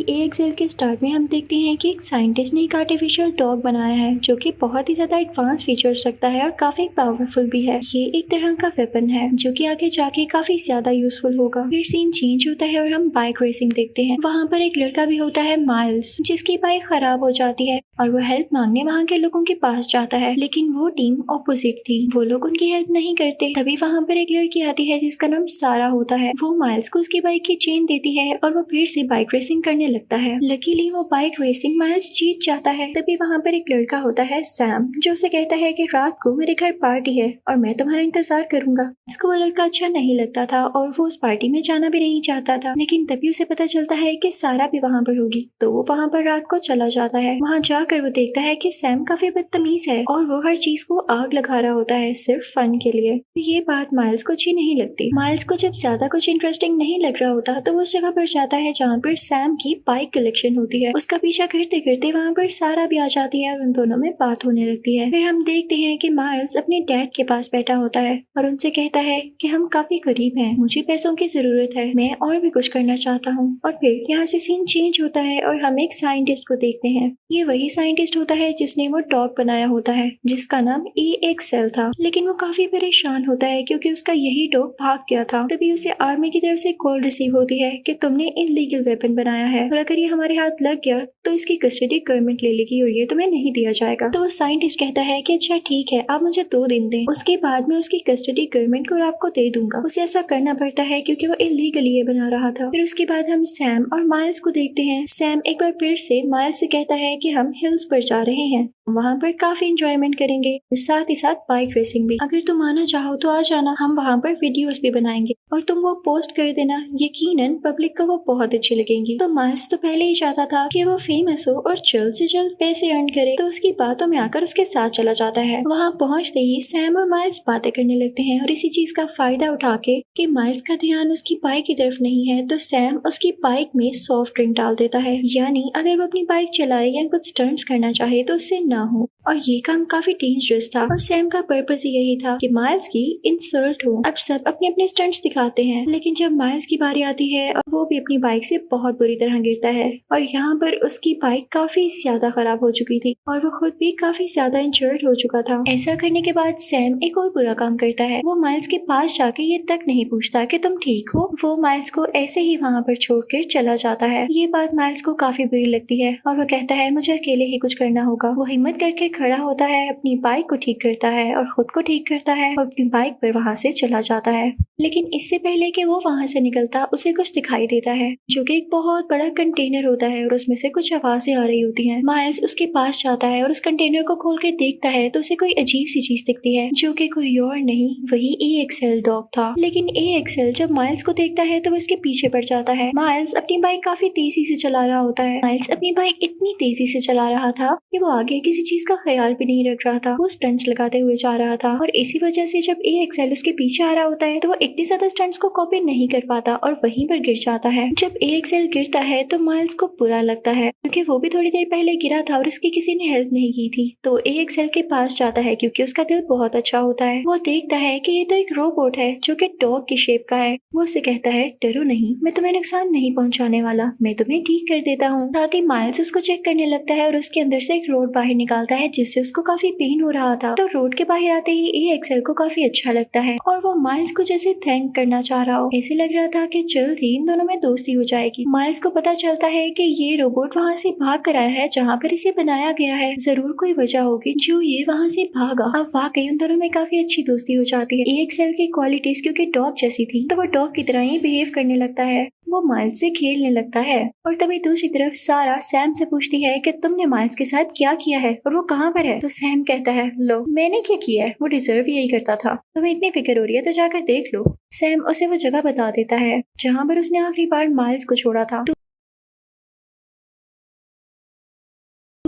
Excel के start में हम देखते हैं कि एक साइंटिस्ट ने एक आर्टिफिशियल डॉग बनाया है जो कि बहुत ही ज्यादा एडवांस फीचर्स रखता है और काफी पावरफुल भी है। ये एक तरह का वेपन है जो कि आगे जाके काफी ज्यादा यूजफुल होगा। फिर सीन चेंज होता है और हम बाइक रेसिंग देखते हैं। वहाँ पर एक लड़का भी होता है माइल्स, जिसकी बाइक खराब हो जाती है और वो हेल्प मांगने वहाँ के लोगों के पास जाता है, लेकिन वो टीम ऑपोजिट थी। वो लोग उनकी हेल्प नहीं करते। तभी वहाँ पर एक लड़की आती है जिसका नाम सारा होता है। वो माइल्स को उसकी बाइक की चेन देती है और वो फिर से बाइक रेसिंग करने लगता है। लकीली वो बाइक रेसिंग माइल्स जीत जाता है। तभी वहाँ पर एक लड़का होता है सैम, जो उसे कहता है कि रात को मेरे घर पार्टी है और मैं तुम्हारा इंतजार करूंगा। इसको वो लड़का अच्छा नहीं लगता था और वो उस पार्टी में जाना भी नहीं चाहता था, लेकिन तभी उसे पता चलता है कि सारा भी वहाँ पर होगी, तो वो वहाँ पर रात को चला जाता है। वहाँ जाकर वो देखता है कि सैम काफी बदतमीज है और वो हर चीज को आग लगा रहा होता है सिर्फ फन के लिए। ये बात माइल्स को अच्छी नहीं लगती। माइल्स को जब ज्यादा कुछ इंटरेस्टिंग नहीं लग रहा होता तो वो उस जगह पर जाता है जहाँ पर सैम की बाइक कलेक्शन होती है। उसका पीछा करते करते वहाँ पर सारा भी आ जाती है और उन दोनों में बात होने लगती है। फिर हम देखते हैं कि माइल्स अपने डैड के पास बैठा होता है और उनसे कहता है कि हम काफी गरीब हैं, मुझे पैसों की जरूरत है, मैं और भी कुछ करना चाहता हूँ। और फिर यहाँ से सीन चेंज होता है और हम एक साइंटिस्ट को देखते हैं। ये वही साइंटिस्ट होता है जिसने वो डॉग बनाया होता है जिसका नाम EXL था, लेकिन वो काफी परेशान होता है क्योंकि उसका यही डॉग भाग गया था। तभी उसे आर्मी की तरफ से कॉल रिसीव होती है कि तुमने इलीगल वेपन बनाया है और अगर ये हमारे हाथ लग गया तो इसकी कस्टडी गवर्नमेंट ले लेगी और ये तुम्हें नहीं दिया जाएगा। तो वो साइंटिस्ट कहता है कि अच्छा ठीक है, आप मुझे 2 दिन दें, उसके बाद मैं उसकी कस्टडी गवर्नमेंट को और आपको दे दूंगा। उसे ऐसा करना पड़ता है क्योंकि वो इलीगली ये बना रहा था। फिर उसके बाद हम सैम और माइल्स को देखते हैं। सैम एक बार फिर से माइल्स से कहता है कि हम हिल्स पर जा रहे हैं, वहाँ पर काफी इंजॉयमेंट करेंगे, साथ ही साथ बाइक रेसिंग भी। अगर तुम आना चाहो तो आ जाना, हम वहाँ पर वीडियोस भी बनाएंगे और तुम वो पोस्ट कर देना, यकीनन पब्लिक को वो बहुत अच्छी लगेंगी। तो माइल्स तो पहले ही चाहता था कि वो फेमस हो और जल्द से जल्द पैसे अर्न करे, तो उसकी बातों में आकर उसके साथ चला जाता है। वहाँ पहुँचते ही सैम और माइल्स बातें करने लगते हैं और इसी चीज का फायदा उठा के कि माइल्स का ध्यान उसकी बाइक की तरफ नहीं है तो सैम उसकी बाइक में सॉफ्ट ड्रिंक डाल देता है, यानी अगर वो अपनी बाइक चलाए या कुछ स्टंट्स करना चाहे तो उससे ना हो। और ये काम काफी डेंजरस था और सैम का पर्पस ही यही था कि माइल्स की इंसल्ट हो। अब सब अपने अपने स्टंट्स दिखाते हैं, लेकिन जब माइल्स की बारी आती है और वो भी अपनी बाइक से बहुत बुरी तरह गिरता है और यहाँ पर उसकी बाइक काफी ज्यादा खराब हो चुकी थी और वो खुद भी काफी ज्यादा इंजर्ड हो चुका था। ऐसा करने के बाद सैम एक और बुरा काम करता है। वो माइल्स के पास जाके ये तक नहीं पूछता कि तुम ठीक हो, वो माइल्स को ऐसे ही वहाँ पर छोड़कर चला जाता है। ये बात माइल्स को काफी बुरी लगती है और वो कहता है मुझे अकेले ही कुछ करना होगा। वो हिम्मत करके खड़ा होता है, अपनी बाइक को ठीक करता है और खुद को ठीक करता है और अपनी बाइक पर वहाँ से चला जाता है। लेकिन इससे पहले कि वो वहाँ से निकलता उसे कुछ दिखाई देता है जो कि एक बहुत बड़ा कंटेनर होता है और उसमें से कुछ आवाजें आ रही होती हैं। माइल्स उसके पास जाता है और उस कंटेनर को खोल के देखता है तो उसे कोई अजीब सी चीज दिखती है जो कि कोई और नहीं, वही EXL डॉग था। लेकिन EXL जब माइल्स को देखता है तो वो इसके पीछे पड़ जाता है। माइल्स अपनी बाइक काफी तेजी से चला रहा होता है। माइल्स अपनी बाइक इतनी तेजी से चला रहा था कि वो आगे किसी चीज का ख्याल भी नहीं रख रहा था, वो स्टंट्स लगाते हुए जा रहा था और इसी वजह से जब EXL उसके पीछे आ रहा होता है तो वो इतनी ज्यादा स्टंट्स को कॉपी नहीं कर पाता और वहीं पर गिर जाता है। जब EXL गिरता है तो माइल्स को बुरा लगता है क्योंकि वो भी थोड़ी देर पहले गिरा था और उसकी किसी ने हेल्प नहीं की थी। तो EXL के पास जाता है क्योंकि उसका दिल बहुत अच्छा होता है। वो देखता है कि ये तो एक रोबोट है जो कि डॉग की शेप का है। वो उससे कहता है डरो नहीं, मैं तुम्हें नुकसान नहीं पहुंचाने वाला, मैं तुम्हें ठीक कर देता हूँ। साथ ही माइल्स उसको चेक करने लगता है और उसके अंदर से एक रोड बाहर निकालता है जिससे उसको काफी पेन हो रहा था। तो रोड के बाहर आते ही EXL को काफी अच्छा लगता है और वो माइल्स को जैसे थैंक करना चाह रहा हो। ऐसे लग रहा था कि जल्द ही इन दोनों में दोस्ती हो जाएगी। माइल्स को पता चलता है कि ये रोबोट वहाँ से भाग कर आया है जहाँ पर इसे बनाया गया है, जरूर कोई वजह होगी जो ये वहाँ से भागा। अब वाकई उन दोनों में काफी अच्छी दोस्ती हो जाती है। EXL की क्वालिटीज क्योंकि डॉग जैसी थी तो वो डॉग की तरह ही बिहेव करने लगता है, वो माइल्स से खेलने लगता है। और तभी दूसरी तरफ सारा सैम से पूछती है कि तुमने माइल्स के साथ क्या किया है और वो कहाँ पर है। तो सैम कहता है लो मैंने क्या किया है, वो डिजर्व यही करता था, तुम्हें इतनी फिक्र हो रही है तो जाकर देख लो। सैम उसे वो जगह बता देता है जहाँ पर उसने आखिरी बार माइल्स को छोड़ा था।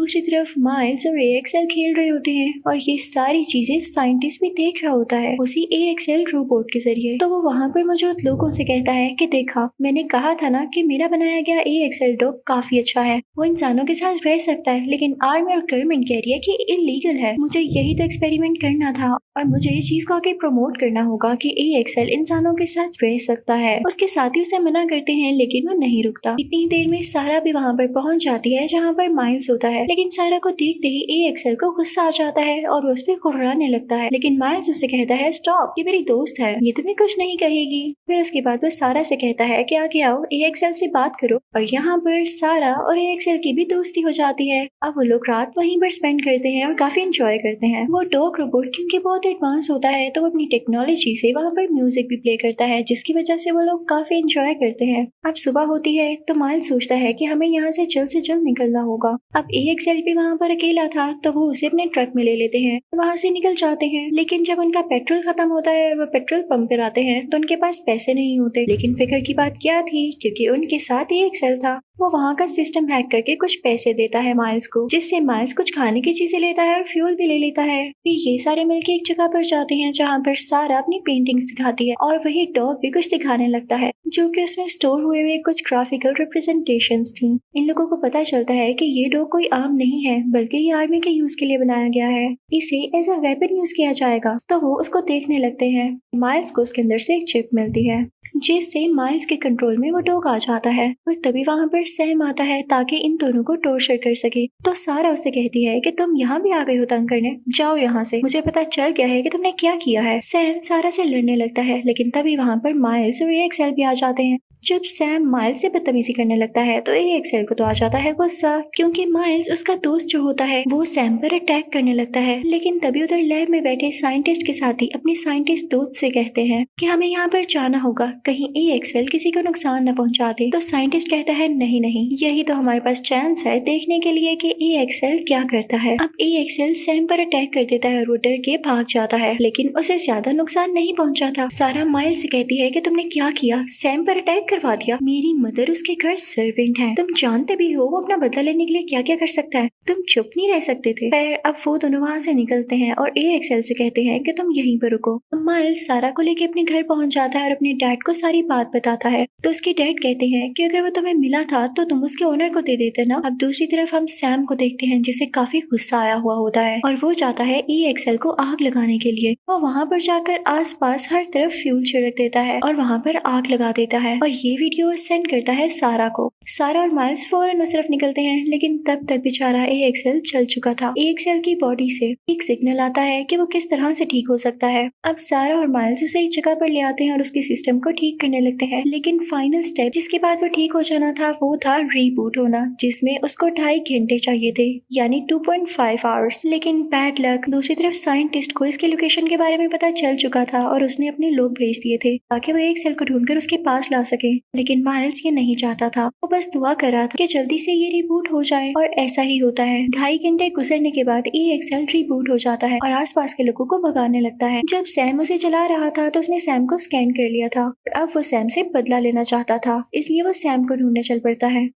दूसरी तरफ माइल्स और AXL खेल रहे होते हैं और ये सारी चीजें साइंटिस्ट भी देख रहा होता है उसी AXL रोबोट के जरिए। तो वो वहाँ पर मौजूद लोगों से कहता है कि देखा, मैंने कहा था ना कि मेरा बनाया गया AXL डॉग काफी अच्छा है, वो इंसानों के साथ रह सकता है, लेकिन आर्मी और गवर्नमेंट कह रही है कि इलीगल है। मुझे यही तो एक्सपेरिमेंट करना था और मुझे इस चीज को आगे प्रमोट करना होगा कि AXL इंसानों के साथ रह सकता है। उसके साथी उसे मना करते हैं लेकिन वो नहीं रुकता। इतनी देर में सारा भी वहाँ पर पहुँच जाती है जहाँ पर माइल्स होता है, लेकिन सारा को देखते ही AXL को गुस्सा आ जाता है और वो उस पर कुर्राने लगता है। लेकिन माइल्स उसे कहता है स्टॉप, ये मेरी दोस्त है, ये तुम्हें कुछ नहीं कहेगी। फिर उसके बाद वो सारा से कहता है कि आगे आओ, AXL से बात करो। और यहाँ पर सारा और AXL की भी दोस्ती हो जाती है। अब वो लोग रात वहीं पर स्पेंड करते हैं और काफी इंजॉय करते हैं। वो डॉग रोबोट क्योंकि बहुत एडवांस होता है तो वो अपनी टेक्नोलॉजी से वहाँ पर म्यूजिक भी प्ले करता है, जिसकी वजह से वो लोग काफी इंजॉय करते हैं। अब सुबह होती है तो माइल्स सोचता है कि हमें यहाँ से जल्द निकलना होगा। अब AXL भी वहाँ पर अकेला था तो वो उसे अपने ट्रक में ले लेते हैं, वहाँ से निकल जाते हैं। लेकिन जब उनका पेट्रोल खत्म होता है और वो पेट्रोल पंप पर आते हैं तो उनके पास पैसे नहीं होते। लेकिन फिक्र की बात क्या थी, क्योंकि उनके साथ AXL था। वो वहाँ का सिस्टम हैक करके कुछ पैसे देता है माइल्स को, जिससे माइल्स कुछ खाने की चीजें लेता है और फ्यूल भी ले लेता है। फिर ये सारे मिलके एक जगह पर जाते हैं जहाँ पर सारा अपनी पेंटिंग्स दिखाती है और वही डॉग भी कुछ दिखाने लगता है, जो कि उसमें स्टोर हुए कुछ ग्राफिकल रिप्रेजेंटेशंस थी। इन लोगों को पता चलता है कि ये डॉग कोई आम नहीं है, बल्कि ये आर्मी के यूज के लिए बनाया गया है, इसे एज अ वेपन यूज किया जाएगा। तो वो उसको देखने लगते हैं। माइल्स को उसके अंदर से एक चिप मिलती है, जिससे माइल्स के कंट्रोल में वो डॉग आ जाता है। और तभी वहाँ पर सैम आता है ताकि इन दोनों को टॉर्चर कर सके। तो सारा उससे कहती है कि तुम यहाँ भी आ गई हो तंग करने, जाओ यहाँ से, मुझे पता चल गया है कि तुमने क्या किया है। सैम सारा से लड़ने लगता है, लेकिन तभी वहाँ पर माइल्स और AXL भी आ जाते हैं। जब सैम माइल्स से बदतमीजी करने लगता है तो AXL को तो आ जाता है गुस्सा, क्योंकि माइल्स उसका दोस्त जो होता है वो सैम पर अटैक करने लगता है। लेकिन तभी उधर लैब में बैठे साइंटिस्ट के साथी अपने साइंटिस्ट दोस्त से कहते हैं कि हमें यहाँ पर जाना होगा, कहीं AXL किसी को नुकसान न पहुँचा दे। तो साइंटिस्ट कहता है नहीं नहीं, यही तो हमारे पास चांस है देखने के लिए कि AXL क्या करता है। अब AXL सैम पर अटैक कर देता है और वो डर के भाग जाता है, लेकिन उसे ज्यादा नुकसान नहीं पहुँचा था। सारा माइल्स से कहती है कि तुमने क्या किया, सैम पर अटैक करवा दिया। मेरी मदर उसके घर सर्वेंट है, तुम जानते भी हो वो अपना बदला लेने के लिए क्या क्या कर सकता है, तुम चुप नहीं रह सकते थे। पर अब वो दोनों वहाँ से निकलते हैं और AXL से कहते हैं कि तुम यहीं पर रुको। माइल्स सारा को लेके अपने घर पहुंच जाता है और अपने डैड को सारी बात बताता है। तो उसके डैड कहते हैं कि अगर वो तुम्हें मिला था तो तुम उसके ओनर को दे देते ना। अब दूसरी तरफ हम सैम को देखते हैं जिसे काफी गुस्सा आया हुआ होता है और वो जाता है AXL को आग लगाने के लिए। वो वहाँ पर जाकर आसपास हर तरफ फ्यूल छिड़क देता है और वहाँ पर आग लगा देता है और ये वीडियो सेंड करता है सारा को। सारा और माइल्स फौरन उस तरफ निकलते हैं, लेकिन तब तक बेचारा AXL चल चुका था। AXL की बॉडी से एक सिग्नल आता है कि वो किस तरह से ठीक हो सकता है। अब सारा और माइल्स उसे एक जगह पर ले आते हैं और उसके सिस्टम को ठीक करने लगते हैं। लेकिन फाइनल स्टेप जिसके बाद वो ठीक हो जाना था वो था रीबूट होना, जिसमें उसको 2.5 घंटे चाहिए थे, यानी 2.5 आवर्स। लेकिन बैड लक, दूसरी तरफ साइंटिस्ट को इसके लोकेशन के बारे में पता चल चुका था और उसने अपने लोग भेज दिए थे ताकि वो AXL को ढूंढकर उसके पास ला सके। लेकिन माइल्स ये नहीं चाहता था, वो बस दुआ कर रहा था कि जल्दी से ये रिबूट हो जाए। और ऐसा ही होता है। 2.5 घंटे गुजरने के बाद AXL रिबूट हो जाता है और आसपास के लोगों को भगाने लगता है। जब सैम उसे चला रहा था तो उसने सैम को स्कैन कर लिया था और अब वो सैम से बदला लेना चाहता था, इसलिए वो सैम को ढूंढने चल पड़ता है।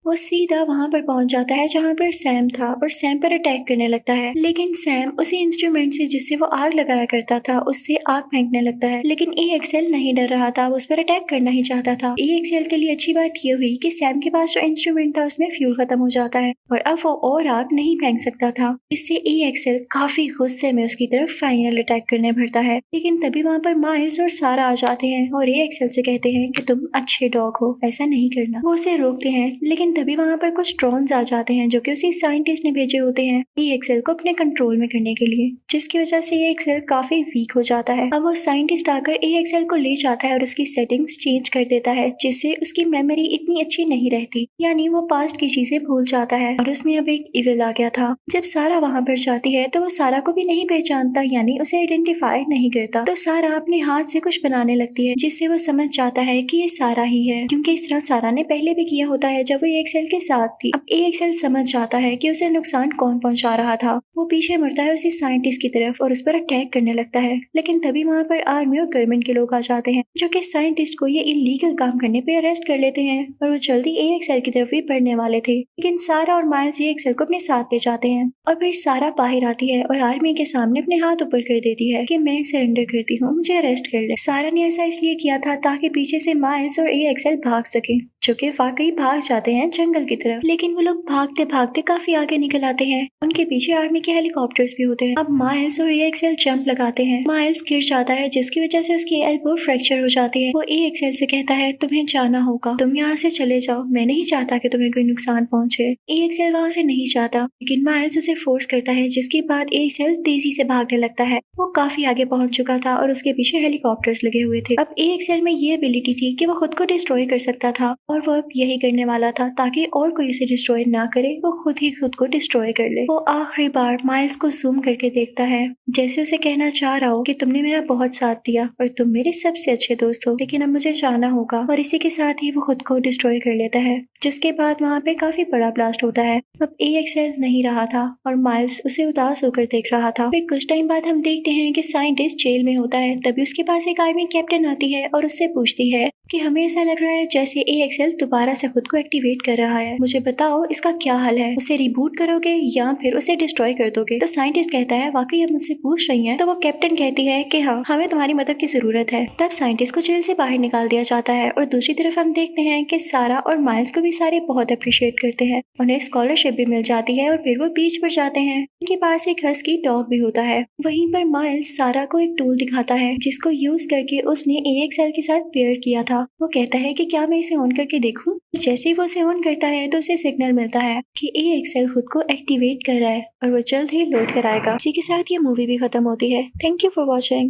वो सीधा वहाँ पर पहुंच जाता है जहाँ पर सैम था और सैम पर अटैक करने लगता है। लेकिन सैम उसी इंस्ट्रूमेंट से जिससे वो आग लगाया करता था उससे आग फेंकने लगता है। लेकिन AXL नहीं डर रहा था, वो उस पर अटैक करना ही चाहता था। AXL के लिए अच्छी बात ये हुई कि सैम के पास जो इंस्ट्रूमेंट था उसमें फ्यूल खत्म हो जाता है और अब वो और आग नहीं फेंक सकता था। इससे AXL काफी गुस्से में उसकी तरफ फाइनल अटैक करने भरता है। लेकिन तभी वहाँ पर माइल्स और सारा आ जाते हैं और AXL से कहते हैं कि तुम अच्छे डॉग हो, ऐसा नहीं करना। वो उसे रोकते हैं, लेकिन तभी वहाँ पर कुछ ड्रोन्स आ जाते हैं जो कि उसी साइंटिस्ट ने भेजे होते हैं AXL को अपने कंट्रोल में करने के लिए, जिसकी वजह से AXL काफी वीक हो जाता है। अब वो साइंटिस्ट आकर AXL को ले जाता है और उसकी सेटिंग्स चेंज कर देता है, जिससे उसकी मेमोरी इतनी अच्छी नहीं रहती, यानी वो पास्ट की चीजें भूल जाता है और उसमें अब एक इविल आ गया था। जब सारा वहाँ पर जाती है तो वो सारा को भी नहीं पहचानता, यानी उसे आइडेंटिफाई नहीं करता। तो सारा अपने हाथ से कुछ बनाने लगती है जिससे वो समझ जाता है कि ये सारा ही है, क्योंकि इस तरह सारा ने पहले भी किया होता है जब वो एक्सएल के साथ थी। अब ए एक्सएल समझ जाता है कि उसे नुकसान कौन पहुंचा रहा था। वो पीछे मुड़ता है उसी साइंटिस्ट की तरफ और उस पर अटैक करने लगता है, लेकिन तभी वहाँ पर आर्मी और गवर्नमेंट के लोग आ जाते हैं, जो कि साइंटिस्ट को ये इलीगल काम करने पे अरेस्ट कर लेते हैं। और वो जल्दी ए एक्सएल की तरफ भी बढ़ने वाले थे, लेकिन सारा और माइल्स ए एक्सएल को अपने साथ ले जाते हैं। और फिर सारा बाहर आती है और आर्मी के सामने अपने हाथ ऊपर कर देती है कि मैं सरेंडर करती हूँ, मुझे अरेस्ट कर ले। सारा ने ऐसा इसलिए किया था ताकि पीछे से माइल्स और ए एक्सएल भाग सके, जो कि वाकई भाग जाते हैं जंगल की तरफ। लेकिन वो लोग भागते भागते काफी आगे निकल आते हैं। उनके पीछे आर्मी के हेलीकॉप्टर्स भी होते हैं। अब माइल्स और ए एक्सएल जंप लगाते हैं। माइल्स गिर जाता है, जिसकी वजह से उसकी एल्बो फ्रैक्चर हो जाती है। वो ए एक्सएल से कहता है तुम्हें जाना होगा, तुम यहाँ से चले जाओ, मैं नहीं चाहता कि तुम्हें कोई नुकसान पहुंचे। ए एक्सएल वहाँ से नहीं जाता, लेकिन माइल्स उसे फोर्स करता है, जिसके बाद ए एक्सएल तेजी से भागने लगता है। वो काफी आगे पहुंच चुका था और उसके पीछे हेलीकॉप्टर्स लगे हुए थे। अब ए एक्सएल में ये एबिलिटी थी कि वो खुद को डिस्ट्रॉय कर सकता था, और वो अब यही करने वाला था ताकि और कोई उसे डिस्ट्रॉय ना करे, वो खुद ही खुद को डिस्ट्रॉय कर ले। वो आखिरी बार माइल्स को जूम करके देखता है, जैसे उसे कहना चाह रहा हो कि तुमने मेरा बहुत साथ दिया और तुम मेरे सबसे अच्छे दोस्त हो, लेकिन अब मुझे जाना होगा। और इसी के साथ ही वो खुद को डिस्ट्रॉय कर लेता है, जिसके बाद वहाँ पे काफी बड़ा ब्लास्ट होता है। अब ए एक्सएल नहीं रहा था और माइल्स उसे उदास होकर देख रहा था। फिर कुछ टाइम बाद हम देखते हैं कि साइंटिस्ट जेल में होता है। तभी उसके पास एक आर्मी कैप्टन आती है और उससे पूछती है कि हमें ऐसा लग रहा है जैसे ए एक्सएल दोबारा से खुद को एक्टिवेट कर रहा है, मुझे बताओ इसका क्या हल है, उसे रिबूट करोगे या फिर उसे डिस्ट्रॉय कर दोगे। तो साइंटिस्ट कहता है वाकई आप मुझसे पूछ रही हैं। तो वो कैप्टन कहती है कि हाँ, हमें तुम्हारी मदद की जरूरत है। तब साइंटिस्ट को जेल से बाहर निकाल दिया जाता है और दूसरी तरफ हम देखते हैं कि सारा और माइल्स को भी सारे बहुत अप्रिशिएट करते हैं। उन्हें स्कॉलरशिप भी मिल जाती है और फिर वो बीच पर जाते हैं। उनके पास एक हस्की डॉग भी होता है। वहीं पर माइल्स सारा को एक टूल दिखाता है, जिसको यूज करके उसने ए एक्सएल के साथ पेयर किया था। वो कहता है कि क्या मैं इसे ऑन करके देखूं? जैसे ही वो इसे ऑन करता है तो उसे सिग्नल मिलता है कि ए एक्सएल खुद को एक्टिवेट कर रहा है और वो जल्द ही लोड कराएगा। इसी के साथ ये मूवी भी खत्म होती है। Thank you for watching.